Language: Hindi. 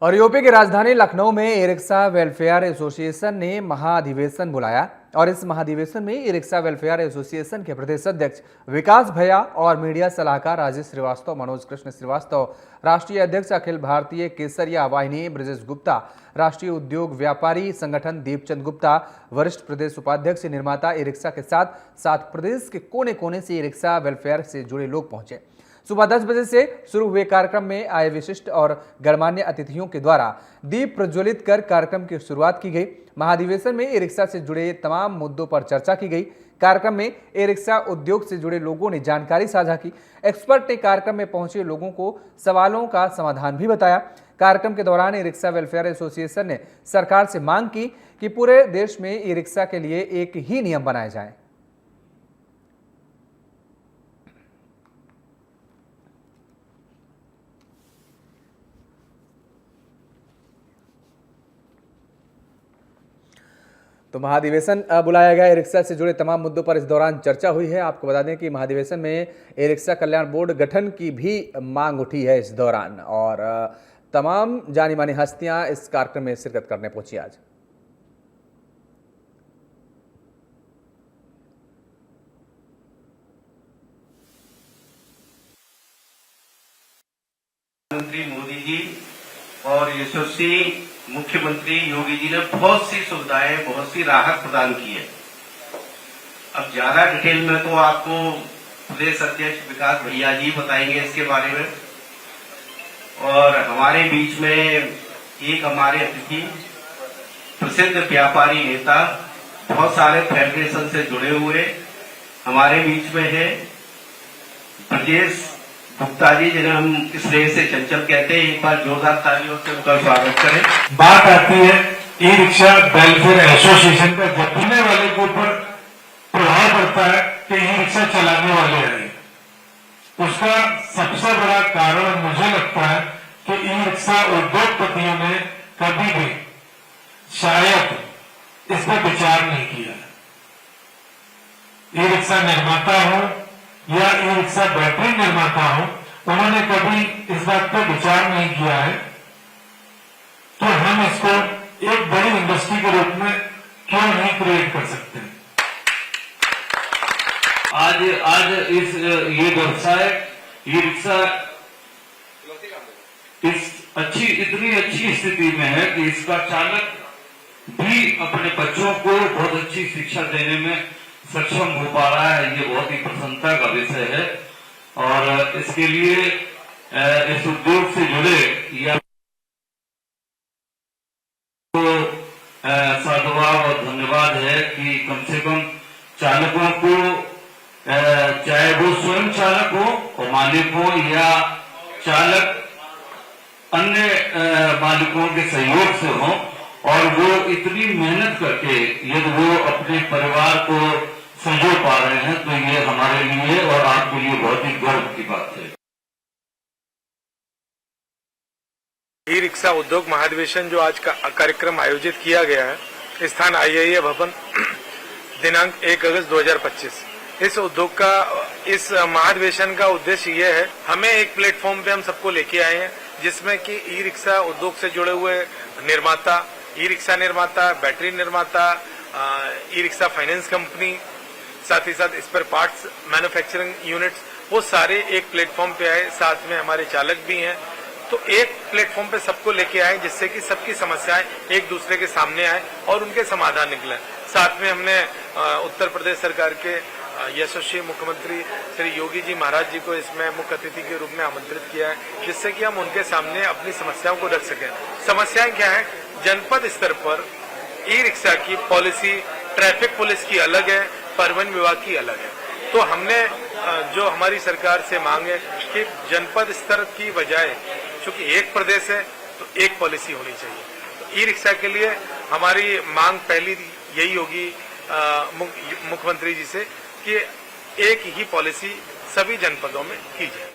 और यूपी की राजधानी लखनऊ में ई रिक्शा वेलफेयर एसोसिएशन ने महाधिवेशन बुलाया और इस महाधिवेशन में ई रिक्शा वेलफेयर एसोसिएशन के प्रदेश अध्यक्ष विकास भैया और मीडिया सलाहकार राजेश श्रीवास्तव, मनोज कृष्ण श्रीवास्तव, राष्ट्रीय अध्यक्ष अखिल भारतीय केसरिया वाहिनी ब्रजेश गुप्ता, राष्ट्रीय उद्योग व्यापारी संगठन दीपचंद गुप्ता, वरिष्ठ प्रदेश उपाध्यक्ष निर्माता ई रिक्शा के साथ साथ प्रदेश के कोने कोने से ई रिक्शा वेलफेयर से जुड़े लोग पहुंचे। सुबह 10 बजे से शुरू हुए कार्यक्रम में आए विशिष्ट और गणमान्य अतिथियों के द्वारा दीप प्रज्वलित कर कार्यक्रम की शुरुआत की गई। महाधिवेशन में ई रिक्शा से जुड़े तमाम मुद्दों पर चर्चा की गई। कार्यक्रम में ई रिक्शा उद्योग से जुड़े लोगों ने जानकारी साझा की। एक्सपर्ट ने कार्यक्रम में पहुंचे लोगों को सवालों का समाधान भी बताया। कार्यक्रम के दौरान ई रिक्शा वेलफेयर एसोसिएशन ने सरकार से मांग की कि पूरे देश में ई रिक्शा के लिए एक ही नियम बनाए जाए। तो महाधिवेशन बुलाया गया। ई रिक्शा से जुड़े तमाम मुद्दों पर इस दौरान चर्चा हुई है। आपको बता दें कि महाधिवेशन में ई रिक्शा कल्याण बोर्ड गठन की भी मांग उठी है इस दौरान और तमाम जानी मानी हस्तियां इस कार्यक्रम में शिरकत करने पहुंची आज। प्रधानमंत्री मोदी जी और यशस्वी मुख्यमंत्री योगी जी ने बहुत सी सुविधाएं, बहुत सी राहत प्रदान की है। अब ज्यादा डिटेल में तो आपको प्रदेश अध्यक्ष विकास भैया जी बताएंगे इसके बारे में। और हमारे बीच में एक हमारे अतिथि प्रसिद्ध व्यापारी नेता, बहुत सारे फेडरेशन से जुड़े हुए हमारे बीच में है ब्रजेश गुप्ता जी, जिन्हें हम इस रेस से चंचल कहते हैं। एक बार जोरदार तालियों से उनका स्वागत करें। बात आती है ई रिक्शा वेलफेयर एसोसिएशन का, जब सुनने वाले के ऊपर प्रभाव पड़ता है कि ई रिक्शा चलाने वाले हैं, उसका सबसे बड़ा कारण मुझे लगता है कि ई रिक्शा उद्योगपतियों ने कभी भी शायद इस पर विचार नहीं किया। ई रिक्शा निर्माता हो या ई रिक्शा बैटरी निर्माता हो, उन्होंने कभी इस बात पर विचार नहीं किया है तो हम इसको एक बड़ी इंडस्ट्री के रूप में क्यों नहीं क्रिएट कर सकते। आज इस ये व्यवसाय ई रिक्शा इतनी अच्छी स्थिति में है कि इसका चालक भी अपने बच्चों को बहुत अच्छी शिक्षा देने में सक्षम हो पा रहा है। ये बहुत ही प्रसन्नता का विषय है और इसके लिए इस उद्योग से जुड़े या तो साधुवाद और धन्यवाद है कि कम से कम चालकों को, चाहे वो स्वयं चालक हो और मालिक हो या चालक अन्य मालिकों के सहयोग से हो, और वो इतनी मेहनत करके यदि वो अपने परिवार को संजो पा रहे हैं तो ये हमारे लिए और आपके लिए बहुत ही गर्व की बात है। ई रिक्शा उद्योग महाधिवेशन जो आज का कार्यक्रम आयोजित किया गया है, स्थान IIA भवन, दिनांक 1 अगस्त 2025। इस उद्योग का, इस महाधिवेशन का उद्देश्य ये है, हमें एक प्लेटफॉर्म पे हम सबको लेके आए हैं जिसमें कि ई रिक्शा उद्योग से जुड़े हुए निर्माता, ई रिक्शा निर्माता, बैटरी निर्माता, ई रिक्शा फाइनेंस कंपनी, साथ ही साथ स्पेयर पार्ट्स मैन्युफैक्चरिंग यूनिट्स, वो सारे एक प्लेटफॉर्म पे आए। साथ में हमारे चालक भी हैं, तो एक प्लेटफॉर्म पे सबको लेके आए जिससे कि सबकी समस्याएं एक दूसरे के सामने आए और उनके समाधान निकले। साथ में हमने उत्तर प्रदेश सरकार के यशस्वी मुख्यमंत्री श्री योगी जी महाराज जी को इसमें मुख्य अतिथि के रूप में आमंत्रित किया है, जिससे कि हम उनके सामने अपनी समस्याओं को रख सकें। समस्याएं क्या है? जनपद स्तर पर ई रिक्शा की पॉलिसी ट्रैफिक पुलिस की अलग है, परिवहन विभाग की अलग है। तो हमने जो हमारी सरकार से मांग है कि जनपद स्तर की बजाय, चूंकि एक प्रदेश है तो एक पॉलिसी होनी चाहिए। तो ई रिक्शा के लिए हमारी मांग पहली यही होगी मुख्यमंत्री जी से कि एक ही पॉलिसी सभी जनपदों में की जाए।